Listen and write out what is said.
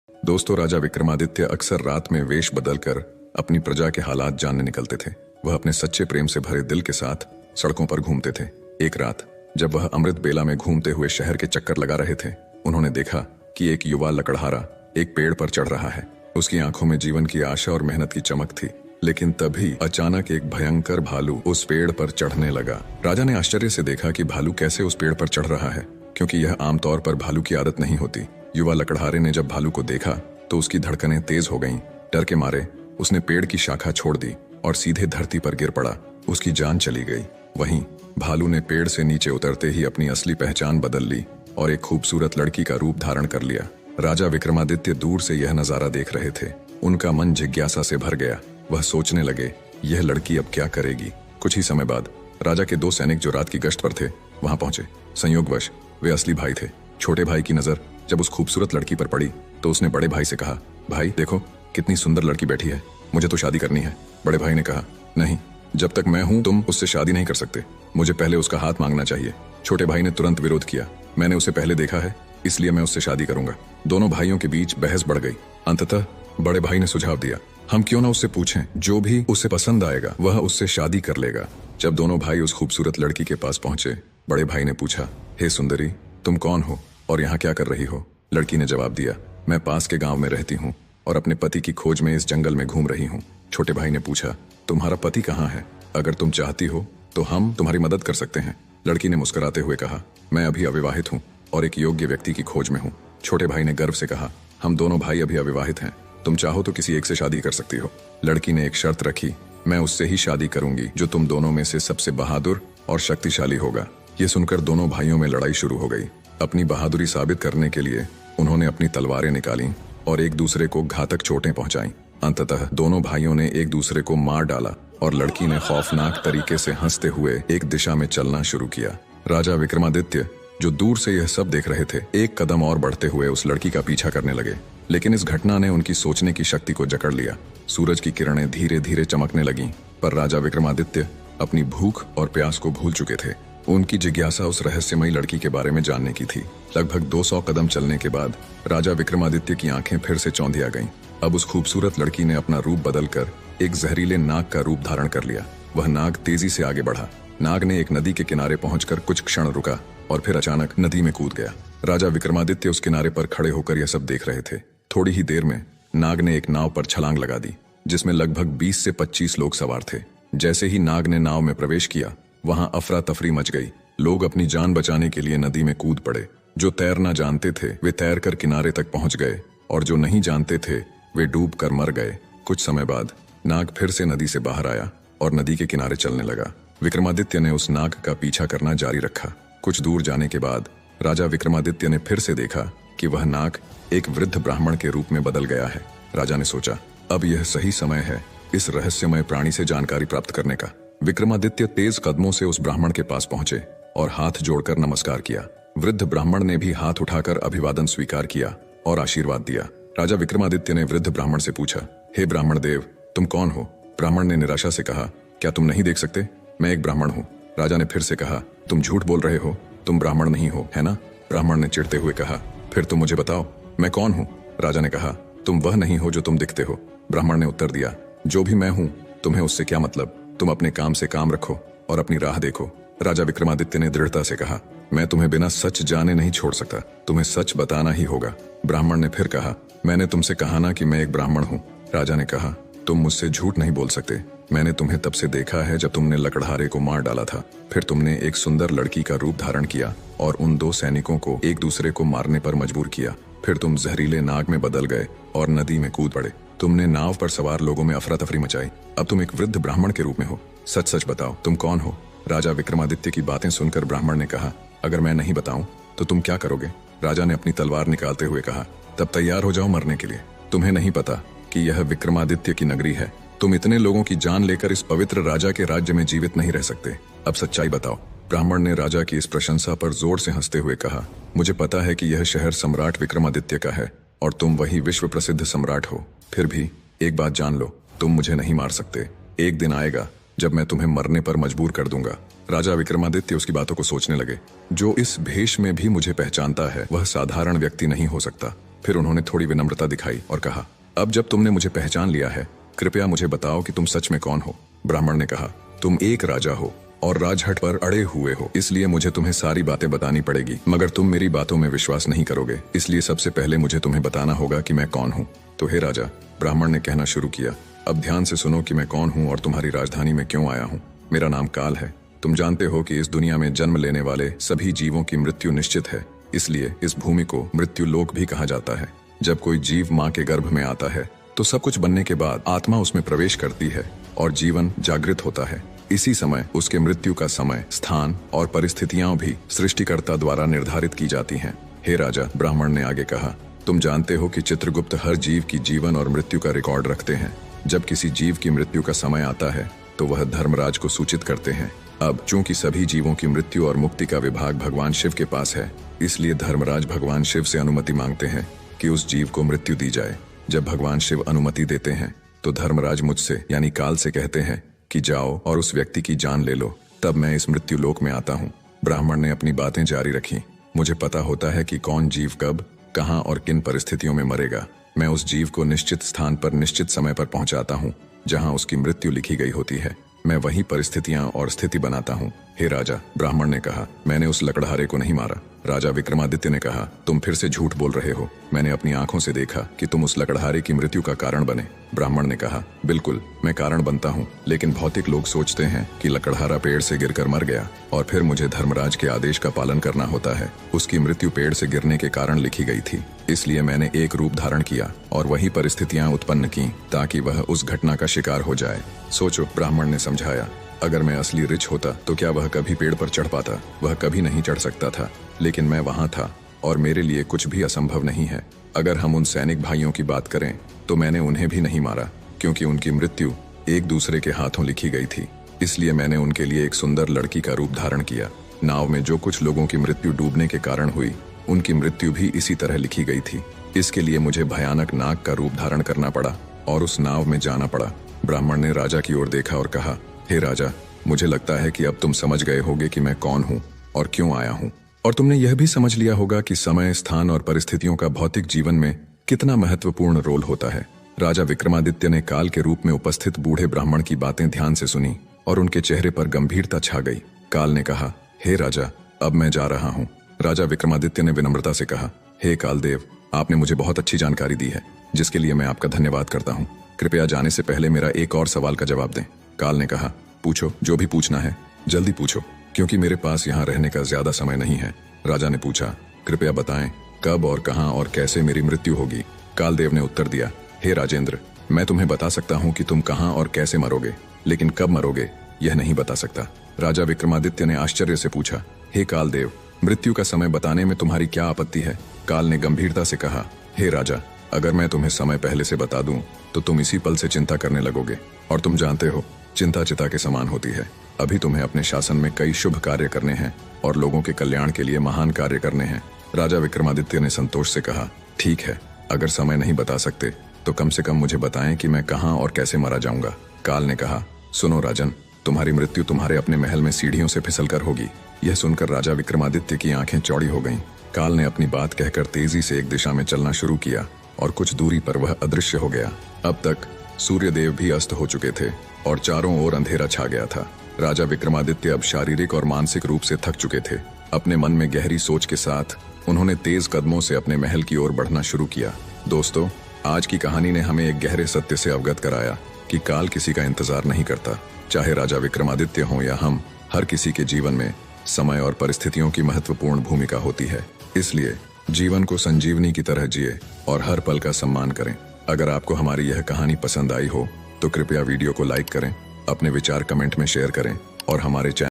दोस्तों, राजा विक्रमादित्य अक्सर रात में वेश बदलकर अपनी प्रजा के हालात जानने निकलते थे। वह अपने सच्चे प्रेम से भरे दिल के साथ सड़कों पर घूमते थे। एक रात जब वह अमृत बेला में घूमते हुए शहर के चक्कर लगा रहे थे, उन्होंने देखा कि एक युवा लकड़हारा एक पेड़ पर चढ़ रहा है। उसकी आंखों में जीवन की आशा और मेहनत की चमक थी। लेकिन तभी अचानक एक भयंकर भालू उस पेड़ पर चढ़ने लगा। राजा ने आश्चर्य से देखा कि भालू कैसे उस पेड़ पर चढ़ रहा है, क्योंकि यह आमतौर पर भालू की आदत नहीं होती। युवा लकड़हारे ने जब भालू को देखा तो उसकी धड़कनें तेज हो गईं। डर के मारे उसने पेड़ की शाखा छोड़ दी और सीधे धरती पर गिर पड़ा। उसकी जान चली गई। वहीं भालू ने पेड़ से नीचे उतरते ही अपनी असली पहचान बदल ली और एक खूबसूरत लड़की का रूप धारण कर लिया। राजा विक्रमादित्य दूर से यह नजारा देख रहे थे। उनका मन जिज्ञासा से भर गया। वह सोचने लगे, यह लड़की अब क्या करेगी। कुछ ही समय बाद राजा के दो सैनिक जो रात की गश्त पर थे वहां पहुंचे। संयोगवश वे असली भाई थे। छोटे भाई की नजर जब उस खूबसूरत लड़की पर पड़ी तो उसने बड़े भाई से कहा, भाई देखो कितनी सुंदर लड़की बैठी है, मुझे तो शादी करनी है। बड़े भाई ने कहा, नहीं, जब तक मैं हूं तुम उससे शादी नहीं कर सकते, मुझे पहले उसका हाथ मांगना चाहिए। छोटे भाई ने तुरंत विरोध किया, मैंने उसे पहले देखा है, इसलिए मैं उससे शादी करूंगा। दोनों भाइयों के बीच बहस बढ़ गई। अंततः बड़े भाई ने सुझाव दिया, हम क्यों ना उससे पूछें, जो भी उसे पसंद आएगा वह उससे शादी कर लेगा। जब दोनों भाई उस खूबसूरत लड़की के पास पहुंचे, बड़े भाई ने पूछा, हे सुंदरी, तुम कौन हो और यहाँ क्या कर रही हो। लड़की ने जवाब दिया, मैं पास के गांव में रहती हूँ और अपने पति की खोज में इस जंगल में घूम रही हूँ। छोटे भाई ने पूछा, तुम्हारा पति कहाँ है, अगर तुम चाहती हो तो हम तुम्हारी मदद कर सकते हैं। लड़की ने मुस्कुराते हुए कहा, मैं अभी अविवाहित हूँ और एक योग्य व्यक्ति की खोज में हूँ। छोटे भाई ने गर्व से कहा, हम दोनों भाई अभी अविवाहित हैं, तुम चाहो तो किसी एक से शादी कर सकती हो। लड़की ने एक शर्त रखी, मैं उससे ही शादी करूंगी जो तुम दोनों में से सबसे बहादुर और शक्तिशाली होगा। ये सुनकर दोनों भाइयों में लड़ाई शुरू हो गई। अपनी बहादुरी साबित करने के लिए उन्होंने अपनी तलवारें निकाली और एक दूसरे को घातक चोटें पहुंचाईं। अंततः दोनों भाइयों ने एक दूसरे को मार डाला और लड़की ने खौफनाक तरीके से हंसते हुए एक दिशा में चलना शुरू किया। राजा विक्रमादित्य जो दूर से यह सब देख रहे थे, एक कदम और बढ़ते हुए उस लड़की का पीछा करने लगे। लेकिन इस घटना ने उनकी सोचने की शक्ति को जकड़ लिया। सूरज की किरणें धीरे धीरे चमकने लगीं, पर राजा विक्रमादित्य अपनी भूख और प्यास को भूल चुके थे। उनकी जिज्ञासा उस रहस्यमयी लड़की के बारे में जानने की थी। लगभग 200 कदम चलने के बाद राजा विक्रमादित्य की आंखें फिर से चौंधिया गईं। अब उस खूबसूरत लड़की ने अपना रूप बदलकर एक जहरीले नाग का रूप धारण कर लिया। वह नाग तेजी से आगे बढ़ा। नाग ने एक नदी के किनारे पहुंचकर कुछ क्षण रुका और फिर अचानक नदी में कूद गया। राजा विक्रमादित्य उस किनारे पर खड़े होकर यह सब देख रहे थे। थोड़ी ही देर में नाग ने एक नाव पर छलांग लगा दी, जिसमें लगभग 20 से 25 लोग सवार थे। जैसे ही नाग ने नाव में प्रवेश किया, वहां अफरा तफरी मच गई। लोग अपनी जान बचाने के लिए नदी में कूद पड़े। जो तैरना जानते थे वे तैरकर किनारे तक पहुंच गए और जो नहीं जानते थे वे डूब कर मर गए। कुछ समय बाद नाग फिर से नदी से बाहर आया और नदी के किनारे चलने लगा। विक्रमादित्य ने उस नाग का पीछा करना जारी रखा। कुछ दूर जाने के बाद राजा विक्रमादित्य ने फिर से देखा कि वह नाग एक वृद्ध ब्राह्मण के रूप में बदल गया है। राजा ने सोचा, अब यह सही समय है इस रहस्यमय प्राणी से जानकारी प्राप्त करने का। विक्रमादित्य तेज कदमों से उस ब्राह्मण के पास पहुंचे और हाथ जोड़कर नमस्कार किया। वृद्ध ब्राह्मण ने भी हाथ उठाकर अभिवादन स्वीकार किया और आशीर्वाद दिया। राजा विक्रमादित्य ने वृद्ध ब्राह्मण से पूछा, हे ब्राह्मण देव, तुम कौन हो। ब्राह्मण ने निराशा से कहा, क्या तुम नहीं देख सकते, मैं एक ब्राह्मण हूँ। राजा ने फिर से कहा, तुम झूठ बोल रहे हो, तुम ब्राह्मण नहीं हो, है ना। ब्राह्मण ने चिढ़ते हुए कहा, फिर तुम मुझे बताओ मैं कौन हूँ। राजा ने कहा, तुम वह नहीं हो जो तुम दिखते हो। ब्राह्मण ने उत्तर दिया, जो भी मैं हूँ तुम्हें उससे क्या मतलब, तुम अपने काम से काम रखो और अपनी राह देखो। राजा विक्रमादित्य ने दृढ़ता से कहा, मैं तुम्हें बिना सच जाने नहीं छोड़ सकता, तुम्हें सच बताना ही होगा। ब्राह्मण ने फिर कहा, मैंने तुमसे कहा ना कि मैं एक ब्राह्मण हूँ। राजा ने कहा, तुम मुझसे झूठ नहीं बोल सकते, मैंने तुम्हें तब से देखा है जब तुमने लकड़हारे को मार डाला था। फिर तुमने एक सुंदर लड़की का रूप धारण किया और उन दो सैनिकों को एक दूसरे को मारने पर मजबूर किया। फिर तुम जहरीले नाग में बदल गए और नदी में कूद पड़े। तुमने नाव पर सवार लोगों में अफरा तफरी मचाई। अब तुम एक वृद्ध ब्राह्मण के रूप में हो। सच सच बताओ, तुम कौन हो। राजा विक्रमादित्य की बातें सुनकर ब्राह्मण ने कहा, अगर मैं नहीं बताऊं तो तुम क्या करोगे। राजा ने अपनी तलवार निकालते हुए कहा, तब तैयार हो जाओ मरने के लिए। तुम्हें नहीं पता कि यह विक्रमादित्य की नगरी है। तुम इतने लोगों की जान लेकर इस पवित्र राजा के राज्य में जीवित नहीं रह सकते। अब सच्चाई बताओ। ब्राह्मण ने राजा की इस प्रशंसा पर जोर से हंसते हुए कहा, मुझे पता है कि यह शहर सम्राट विक्रमादित्य का है और तुम वही विश्व प्रसिद्ध सम्राट हो। फिर भी एक बात जान लो, तुम मुझे नहीं मार सकते। एक दिन आएगा जब मैं तुम्हें मरने पर मजबूर कर दूंगा। राजा विक्रमादित्य उसकी बातों को सोचने लगे। जो इस भेष में भी मुझे पहचानता है वह साधारण व्यक्ति नहीं हो सकता। फिर उन्होंने थोड़ी विनम्रता दिखाई और कहा, अब जब तुमने मुझे पहचान लिया है, कृपया मुझे बताओ कि तुम सच में कौन हो। ब्राह्मण ने कहा, तुम एक राजा हो और राजहट पर अड़े हुए हो, इसलिए मुझे तुम्हें सारी बातें बतानी पड़ेगी, मगर तुम मेरी बातों में विश्वास नहीं करोगे, इसलिए सबसे पहले मुझे तुम्हें बताना होगा कि मैं कौन हूँ। तो हे राजा, ब्राह्मण ने कहना शुरू किया, अब ध्यान से सुनो कि मैं कौन हूँ और तुम्हारी राजधानी में क्यों आया हूँ। मेरा नाम काल है। तुम जानते हो कि इस दुनिया में जन्म लेने वाले सभी जीवों की मृत्यु निश्चित है, इसलिए इस भूमि को मृत्यु लोक भी कहा जाता है। जब कोई जीव माँ के गर्भ में आता है तो सब कुछ बनने के बाद आत्मा उसमें प्रवेश करती है और जीवन जागृत होता है। इसी समय उसके मृत्यु का समय, स्थान और परिस्थितियां भी सृष्टिकर्ता द्वारा निर्धारित की जाती हैं। हे राजा, ब्राह्मण ने आगे कहा, तुम जानते हो कि चित्रगुप्त हर जीव की जीवन और मृत्यु का रिकॉर्ड रखते हैं। जब किसी जीव की मृत्यु का समय आता है तो वह धर्मराज को सूचित करते हैं। अब चूंकि सभी जीवों की मृत्यु और मुक्ति का विभाग भगवान शिव के पास है, इसलिए धर्मराज भगवान शिव से अनुमति मांगते हैं कि उस जीव को मृत्यु दी जाए। जब भगवान शिव अनुमति देते हैं तो धर्मराज मुझसे यानी काल से कहते हैं कि जाओ और उस व्यक्ति की जान ले लो, तब मैं इस मृत्यु लोक में आता हूँ। ब्राह्मण ने अपनी बातें जारी रखी, मुझे पता होता है कि कौन जीव कब, कहाँ और किन परिस्थितियों में मरेगा। मैं उस जीव को निश्चित स्थान पर निश्चित समय पर पहुंचाता हूँ जहाँ उसकी मृत्यु लिखी गई होती है। मैं वही परिस्थितियां और स्थिति बनाता हूँ। हे राजा, ब्राह्मण ने कहा, मैंने उस लकड़हारे को नहीं मारा। राजा विक्रमादित्य ने कहा, तुम फिर से झूठ बोल रहे हो। मैंने अपनी आंखों से देखा कि तुम उस लकड़हारे की मृत्यु का कारण बने। ब्राह्मण ने कहा, बिल्कुल, मैं कारण बनता हूँ, लेकिन भौतिक लोग सोचते हैं कि लकड़हारा पेड़ से गिरकर मर गया और फिर मुझे धर्मराज के आदेश का पालन करना होता है। उसकी मृत्यु पेड़ से गिरने के कारण लिखी गई थी, इसलिए मैंने एक रूप धारण किया और वही परिस्थितियां उत्पन्न की ताकि वह उस घटना का शिकार हो जाए। सोचो, ब्राह्मण ने समझाया, अगर मैं असली रिच होता तो क्या वह कभी पेड़ पर चढ़ पाता? वह कभी नहीं चढ़ सकता था, लेकिन मैं वहां था और मेरे लिए कुछ भी असंभव नहीं है। अगर हम उन सैनिक भाइयों की बात करें तो मैंने उन्हें भी नहीं मारा, क्योंकि उनकी मृत्यु एक दूसरे के हाथों लिखी गई थी। इसलिए मैंने उनके लिए एक सुंदर लड़की का रूप धारण किया। नाव में जो कुछ लोगों की मृत्यु डूबने के कारण हुई, उनकी मृत्यु भी इसी तरह लिखी गई थी। इसके लिए मुझे भयानक नाग का रूप धारण करना पड़ा और उस नाव में जाना पड़ा। ब्राह्मण ने राजा की ओर देखा और कहा, हे राजा, मुझे लगता है कि अब तुम समझ गए होगे कि मैं कौन हूँ और क्यों आया हूँ, और तुमने यह भी समझ लिया होगा कि समय, स्थान और परिस्थितियों का भौतिक जीवन में कितना महत्वपूर्ण रोल होता है। राजा विक्रमादित्य ने काल के रूप में उपस्थित बूढ़े ब्राह्मण की बातें ध्यान से सुनी और उनके चेहरे पर गंभीरता छा गई। काल ने कहा, हे राजा, अब मैं जा रहा हूँ। राजा विक्रमादित्य ने विनम्रता से कहा, हे कालदेव, आपने मुझे बहुत अच्छी जानकारी दी है, जिसके लिए मैं आपका धन्यवाद करता हूँ। कृपया जाने से पहले मेरा एक और सवाल का जवाब दें। काल ने कहा, पूछो, जो भी पूछना है जल्दी पूछो, क्योंकि मेरे पास यहाँ रहने का ज्यादा समय नहीं है। राजा ने पूछा, कृपया बताएं कब और कहाँ और कैसे मेरी मृत्यु होगी। कालदेव ने उत्तर दिया, हे राजेंद्र, मैं तुम्हें बता सकता हूँ कि तुम कहाँ और कैसे मरोगे, लेकिन कब मरोगे यह नहीं बता सकता। राजा विक्रमादित्य ने आश्चर्य से पूछा, हे कालदेव, मृत्यु का समय बताने में तुम्हारी क्या आपत्ति है? काल ने गंभीरता से कहा, हे राजा, अगर मैं तुम्हें समय पहले से बता दूं तो तुम इसी पल से चिंता करने लगोगे, और तुम जानते हो चिंता चिता के समान होती है। अभी तुम्हें अपने शासन में कई शुभ कार्य करने हैं और लोगों के कल्याण के लिए महान कार्य करने हैं। राजा विक्रमादित्य ने संतोष से कहा, ठीक है, अगर समय नहीं बता सकते तो कम से कम मुझे बताएं कि मैं कहाँ और कैसे मारा जाऊंगा। काल ने कहा, सुनो राजन, तुम्हारी मृत्यु तुम्हारे अपने महल में सीढ़ियों से फिसलकर होगी। यह सुनकर राजा विक्रमादित्य की आंखें चौड़ी हो गईं। काल ने अपनी बात कहकर तेजी से एक दिशा में चलना शुरू किया और कुछ दूरी पर वह अदृश्य हो गया। अब तक सूर्यदेव भी अस्त हो चुके थे और चारों ओर अंधेरा छा गया था। राजा विक्रमादित्य अब शारीरिक और मानसिक रूप से थक चुके थे। अपने मन में गहरी सोच के साथ उन्होंने तेज कदमों से अपने महल की ओर बढ़ना शुरू किया। दोस्तों, आज की कहानी ने हमें एक गहरे सत्य से अवगत कराया कि काल किसी का इंतजार नहीं करता। चाहे राजा विक्रमादित्य हो या हम, हर किसी के जीवन में समय और परिस्थितियों की महत्वपूर्ण भूमिका होती है। इसलिए जीवन को संजीवनी की तरह जिए और हर पल का सम्मान करें। अगर आपको हमारी यह कहानी पसंद आई हो तो कृपया वीडियो को लाइक करें, अपने विचार कमेंट में शेयर करें और हमारे चैनल